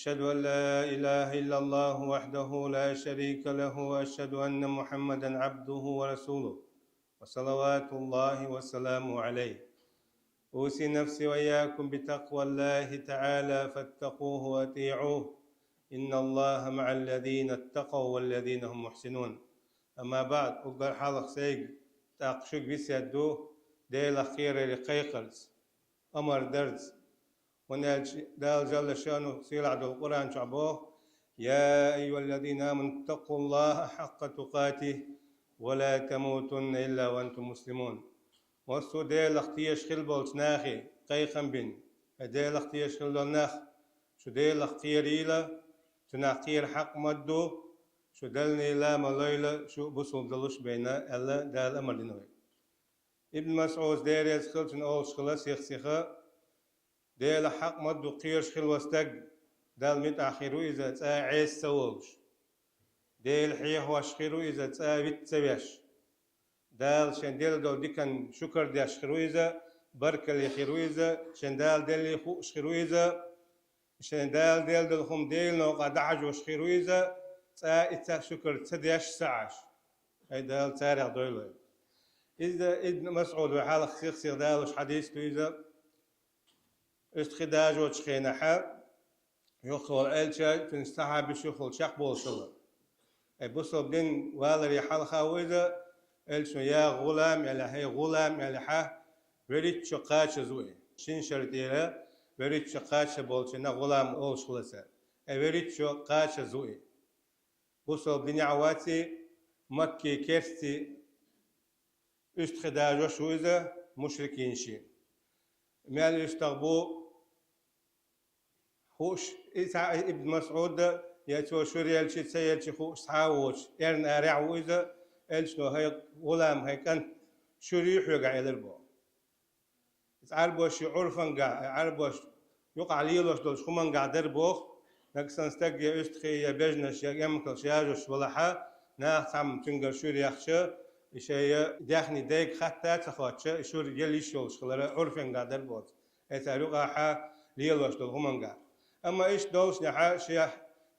أشهد أن لا إله إلا الله وحده لا شريك له وأشهد أن محمدا عبده ورسوله وصلوات الله وسلامه عليه. أوصي نفسي وإياكم بتقوى الله تعالى فاتقوه وأطيعوه إن الله مع الذين اتقوا والذين هم محسنون. أما بعد أقدر حلق سيق تاقشوك بسيادو ديل أخير لقيقلس أمر درز ونال جل شانه سيل عدو القرآن شعبوه يا أيها الذين آمنوا اتقوا الله حق تقاته ولا تموتن إلا وأنتم مسلمون. وصو ديل اختيش خلبولت ناخي قيقم بن ديل اختيش خلبول ناخ شو ديل اختير إيلا تناقير حق مدو شو دلني لا مليلة شو بصل دلوش بينا ألا دال أمر دينوي. ابن مسعود دير يزخلتن أول شخلا سيخ ديل حق مدو قيرش خل وستق دال متأخرو إذا تسا عيس سووش ديل حيح واشخرو إذا تسا بيتسويش دال شن ديل دول ديكن شكر دي أشخرو إذا بركة لخيرو إذا شن دال ديل خو أشخرو إذا شن دال ديل خم ديل نوقع دعج واشخرو إذا تسا إتسا شكر تسديش ساعش أي دال تاريخ دويلو. إذا ابن مسعود وحال خسيخ دالوش حديث إذا استخداج وتشخينحا يخول ألشا تنستحى بشيخول شاق بولشلا أي بصل بدين والري حالخا وإذا ألشو يا غلام يلا هي غلام يلا حا وريت شقاش زوي شين شرطيرا وريت شقاش بولشنا غلام أول شخلصا أي وريت شقاش زوي بصل بدين عواتي مكي كيرستي استخداج وشو إذا مشركين شي مال يستغبو خوش ابن مسعود ياتو شريال شي تسيل شي خوش حاوش ارن ارع وإذا الشنو هي غلام هي كان شريح يقع يلربو عربوش عرفن قاع عربوش يقع ليلوش دول خمان قاع دربوخ نكسن استقي استخي يبجنش يمكل شياجوش ولحا ناخ عم تنقر شريخشا شيء داخني دايك حتى تخوتش شور يليش يولش خلرا عرفن قاع دربوت اتاروقا حا ليلوش دول خمان قاع أما إيش دولش نحا شيء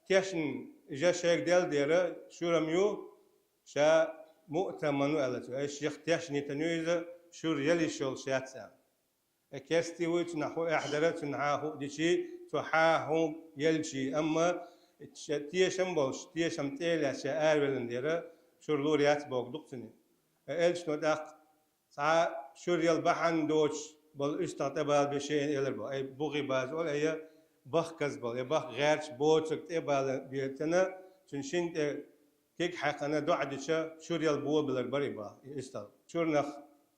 تيشن إجا شيء ديل ديرة شورميو شا مؤتمنو ألتو إيش يختيشني تنويزة شور يلي شول شياتسام كاستي ويت نحو إحدرت نحاهو ديشي تحاهو يلشي أما تيشم بولش تيشم تيلا شا آرولن ديرة شور لوريات بوك دقتني إلش نوداق سا شور يلبحن دوش بول استغتبال بشيء يلربو أي بوغي باز أول أي بخ كذبل يبخ غيرش بوتك تبال بيتنا تنشين كيك حقنا دعدشة شوريال بو بالبري با يستل شورنخ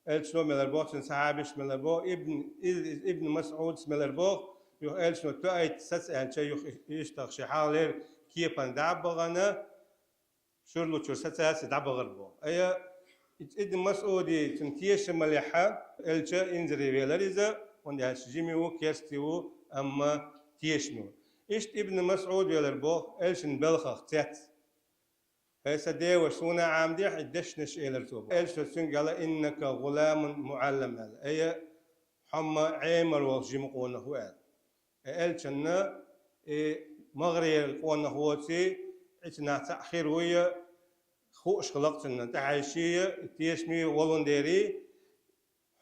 الشنو ملربوت صحابش ملربو ابن مسعود ملربو يو الشنو تايت سس انشا يو يشتغ شحالير كيبان دعبغنا شورلو تشور سس دعبغربو اي ابن مسعودي تنتيش مليحه الشا انزري ويلريزا ونداش جيميو كيستيو اما تيشنو إيش ابن مسعود يلربو إلشن بلخخ تات هسه دي وسونا عامدي حدشنش إلرتوب إلش سن قال إنك غلام معلم هذا أي حما عمر والجمقون هو إلشن مغري القون هوتي إتنا تأخير ويا خوش خلقتنا تعيشية تيشني ولندري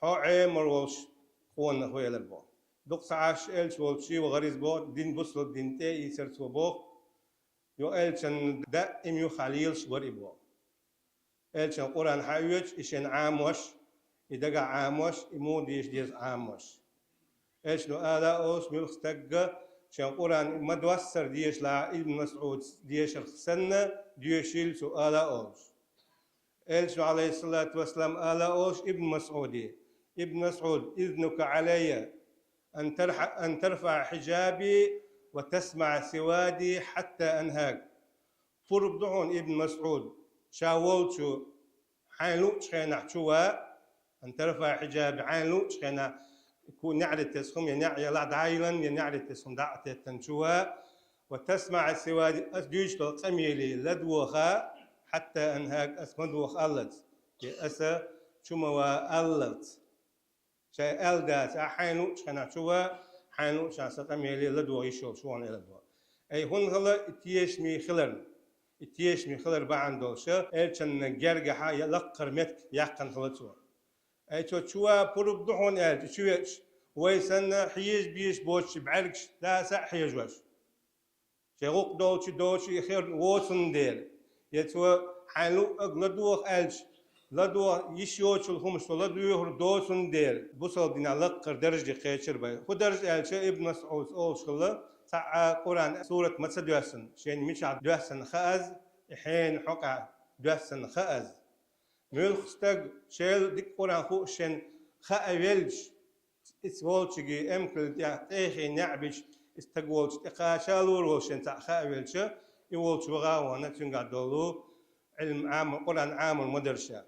حو عمر والش قون هو يلربو دق عاش إلش والشي وغريز بو دين بصل دين تي يسرت بو يو إلشن دائم يو خليلش وري بو إلشن قرآن حيوش إشن عاموش إدقا عاموش إمو ديش ديش عاموش إلشنو آلا أوش ملختقة شن قرآن مدوسر ديش لا ابن مسعود ديش الخسنة ديشيل سو آلا أوش إلشنو عليه الصلاة والسلام آلا أوش ابن مسعودي ابن مسعود إذنك علي أن ترفع حجابي وتسمع سوادي حتى أنهاك فربضعون ابن مسعود شاولتو حينلو شخينا حشوا أن ترفع حجابي حينلو شخينا يكون نعري تسخم يعني يلا دايلا يعني تسخم دعت تنشوا وتسمع سوادي أسجيش تسميلي لدوخا حتى أنهاك أسمدوخ ألت أسا شموا ألت شيء ألدات حينو شنا شوا حينو شان ستميلي لدو يشوف شوان لدو أي هون هلا تيشمي خلر تيشمي خلر بعند دولشة إلشن جرجها يلقر متك يقن خلصوا أي شو بروب دهون شو ويسن حيج بيش بوش بعرقش لا سح حيج وش شغوق دولش يخير ووسن دير يتوا حلو أغلدوه ألش لدوه يشيوش الخمس لدوه دوسن دير بوصل دينا لقر درجة قيشر باي خو درج ألش ابن مسعود أول شغله تاع قرآن سورة متسدوسن شين مش دوسن خاز حين حقع دوسن خاز ملخستق شيل ديك قرآن خو شين خاويلش اسولشجي امكل يا تيخي نعبش استقولش تقاشالور وشن تاع خاويلش يولش وغا وانا تنقع دولو علم عام قرآن عام المدرسة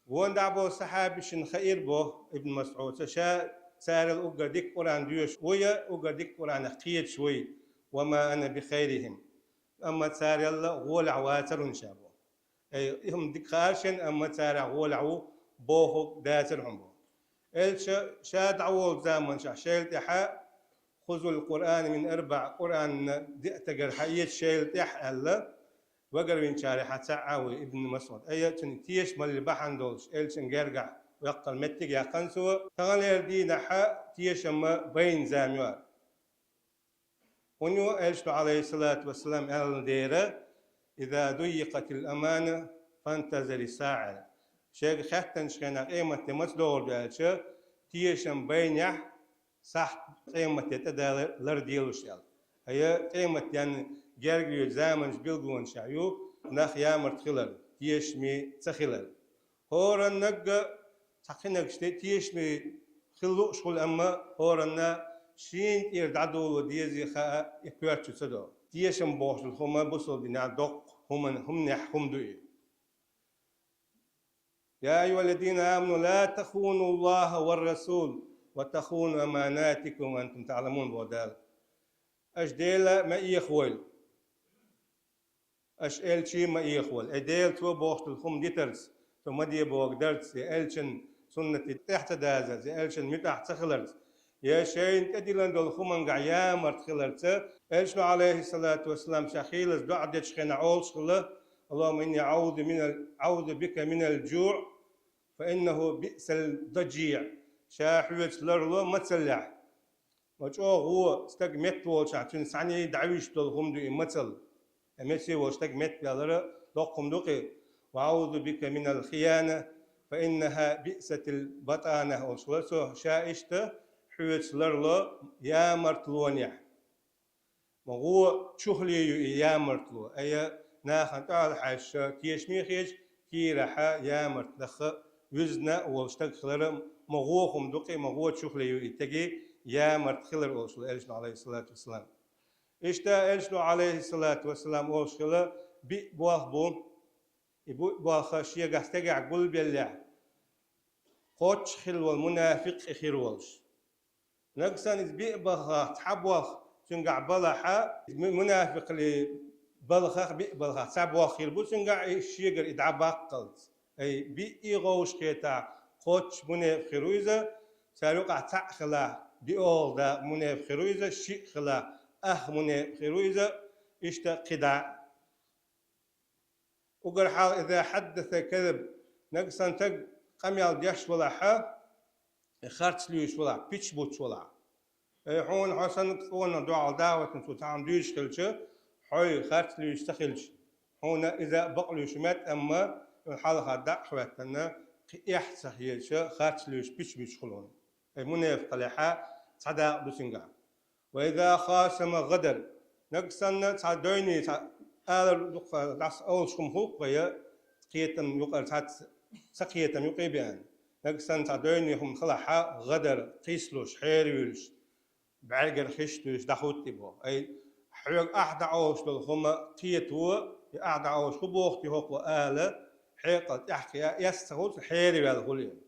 وان دعبو صحابي شن خير بو ابن مسعود شا سار الأوجا ديك قرآن ديوش ويا أوجا ديك قرآن قيد شوي وما أنا بخيرهم أما سار الله غولع واتر شابو أي هم ديك خارشن أما سار غولعو بوهو داترهم بو الش شاد عوض زمن شيل تحا خذوا القرآن من 4 قرآن دئتجر حيت شيل تح الله وقر من شارحة تعاوي ابن مسعود أي تنتيش مال البحن دولش إلشن جرجع ويقل متج يقنسوا تغير دي نحا تيش ما بين زاميوار ونيو إلش عليه الصلاة والسلام قال ديره إذا ضيقت الأمانة فانتظر الساعة شيء خاتن شكنا قيمة تمسدور بالش تيشم بينيح صح قيمة تدار لرديلوش يال هي قيمة يعني جرجي زمن بيلقون شعيو نخ يامر تخلل تيشمي تخلل هورن نج تخنك شتي تيشمي خلو شغل أما هورن شين يردعدو وديزي خا يكوارتشو صدو تيشم بوشل هما بوصل دينا دوق هم نح هم دوي يا أيها الذين آمنوا لا تخونوا الله والرسول وتخونوا أماناتكم وأنتم تعلمون بودال أش ديلا ما يخول أش إلشي ما يخول أديل تو بوخت الخم ديترز ثم دي بوغ درس إلشن سنة تحت دازز إلشن متحت خلرز يا شين تديلن دول خمن قعيا مرت خلرز إلشن عليه الصلاة والسلام شخيلز بعد شخنا عول شخله اللهم إني أعوذ بك من الجوع فإنه بئس الضجيع شاحوت لرلو متسلع وجو هو استق مت وشعتون سعني دعويش دولهم دو متل أمسي واشتق مت بيالر دوقهم دوقي وأعوذ بك من الخيانة فإنها بئسة البطانة وشلسو شائشت حوت لرلو يا مرتلونيا وهو شهلي يا مرتلو أي ناخن تعال حش كيشمي خيش كي رحا يا مرتلخ وزنا واشتغل مغوهم دقي مغو تشوفلي يتجي يا مرتخلر أوصل إلشنا عليه الصلاة والسلام إشتا إلشنا عليه الصلاة والسلام أوصل بواه بوم بواه خشية قستجع قل بالله قوتش خل والمنافق خير والش نقصان إذ بواه تحبواه تنقع بلحة منافق اللي بلخ بلخ سبواه خير بو تنقع الشيء إدعباق قلت أي بيغوش كيتا قوتش مناف خرويزة سالوقع تأخلا بيول دا مناف خرويزة شيء خلا مناف خرويزة إشتا قدع وقر حال إذا حدث كذب نقصان تق قميال ديش ولا حا خارج ليش ولا بيتش بوتش ولا هون حسن قونا دعاء دعوة نسو تعم ديش خلش حوي خارج ليش تخلش هون إذا بقلوش مات أما الحلقة دعوتنا يحسح يلشا خاتلوش بيش خلون أي منافق لحا صدا بسنجا وإذا خاصم غدر نقصنا تصدقني آل دعس أول شكم هوك ويا قيتم يقر سقيتم يقيبان نقصنا تصدقني هم خلحا غدر قيسلوش حيريلش بعرقر خشتوش دخوت تبو أي حيق أحد عوش بالخما قيتو أحد عوش خبوختي هوك وآله حيقة يحكي يستغوث حيري والغليل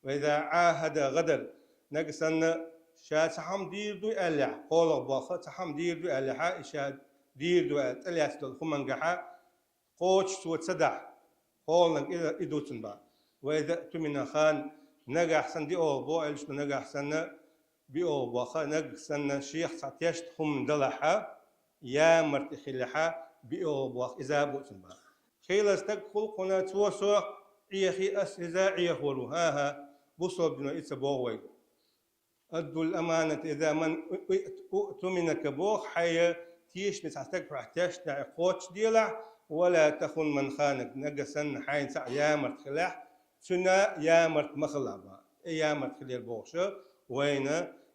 وإذا عاهد غدر نقصنا شا تحم دير دو ألع قول باخ تحم دير دو ألع إشاد دير دو ألع دول خمن جحا قوتش سوت سدع قولنا إذا إدوتن با وإذا تمنا خان نجح سن دي أول بو إلش نجح سن بأول باخ نقصنا شيخ تعتيش خم دلحا يا مرت خلحة بيوبوخ إذا بوتن با خيلس تدخل قنا توسع إيخي أس إذا إيخورو ها بوصل بنا إتبوغوي أدو الأمانة إذا من أؤتمنك بوخ حي تيش متعتك راح تشتع قوتش ديلع ولا تخن من خانك نقصن حين سع يا مرت خلح سنة يا مرت مخلبا يا مرت خلي البوخشة وين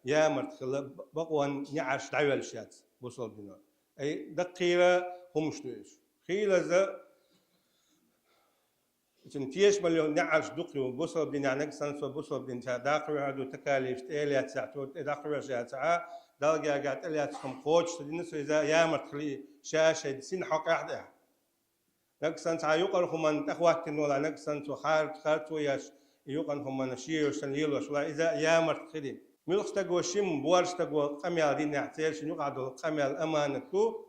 يا مرت خل بقوان نعش دعوال شات بوصل بنا أي دقيرة همش دوش خيلة ذا تنتيش مليون نعش دقي وبوصل بنا نقصن بوصل بنا داقر هذا تكاليف تاليات ساعتو داقر ساعة دلقا قاعد اليات خم قوتش تدنس إذا يا مرت خلي شاشة سين حق أحد نقصن ساعة يقر هم تخوات ولا نقصن خارت وياش يقن هم نشير سنيل وشلا إذا يا مرت خلي ملخ تقوى شيم بوارش تقوى قميال دي نعتيل شنو قعدوا القميال أمانتو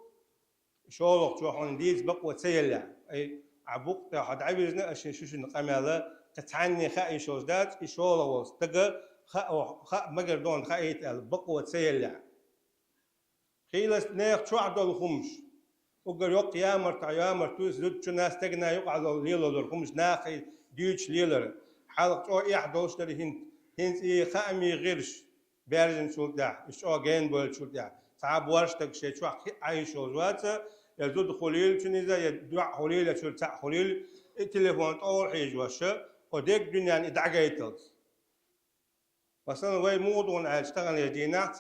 شولق جوحون ديز بقوة سيلع أي عبوق تاحد عبيزنا أشين شوشن قميالة تتعني خائي شوزدات يشولق وز تقى خا مقر دون خائيت بقوة سيلع خيلس نيخ شو عدو الخمش وقال يوق يا مرتو زد شو ناس تقنا يقعدوا ليلو الخمش ناخي ديوش ليلر حلق شو يحدوش تري هنت إيه خامي غيرش بارجن شولدا إيش أوجين بول شولدا صعب ورشتك شيء شو عايش وزواته يزود خليل شنيزا يدع خليل يشول تاع خليل التليفون أول حاجة وشة وديك دنيا إدعجيتل مثلا وين موضوع على اشتغل يدينا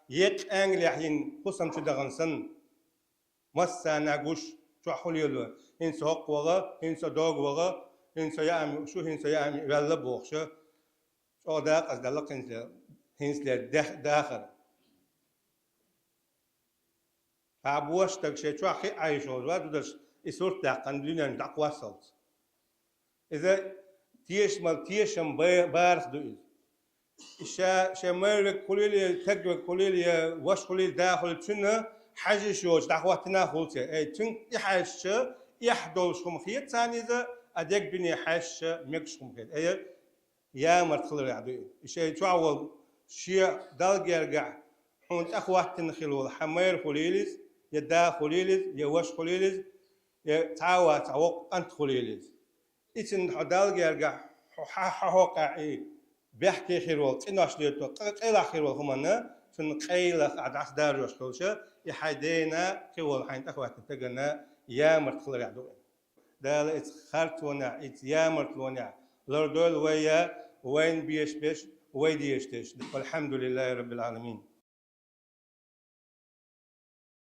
يك أنجلي حين قسم شدغن سن مسا ناقوش شو خليل هنس هق وغا هنس دوغ وغا هنس يعمل شو هنس يعمل ولا بوخشة شو داق أصدق لك هنس داخل عبوش تكشي شو أخي عايش وزوات ودرس يسور تاقن دنيا ندق وصلت إذا تيش مال تيشم بارخ دوئل إشا مالك قليل تقوى قليل وش قليل داخل تنا حاجة شوش دعوتنا خلته أي تن يحش يحدول شم خيط ثاني إذا أديك بني حش مكش شم خيط أي يا مرتخل يعدوئل إشا شو أول شيء دال يرجع حون أخواتنا خلول حمير خليلز يدا خليلز يوش خليلز تعوق أنت خليلز إتن حدال يرجع حوقع إيه بيحكي خيرول تناش ليتو قيل خيرول همنا تن قيل عدس دارجوش كلشة يحدينا خيرول حين أخواتنا تجنا يا مرتخل يعدوئل دال إتخارتونا إت يا مرتلونا لردول ويا وين بيش ويديش والحمد لله رب العالمين.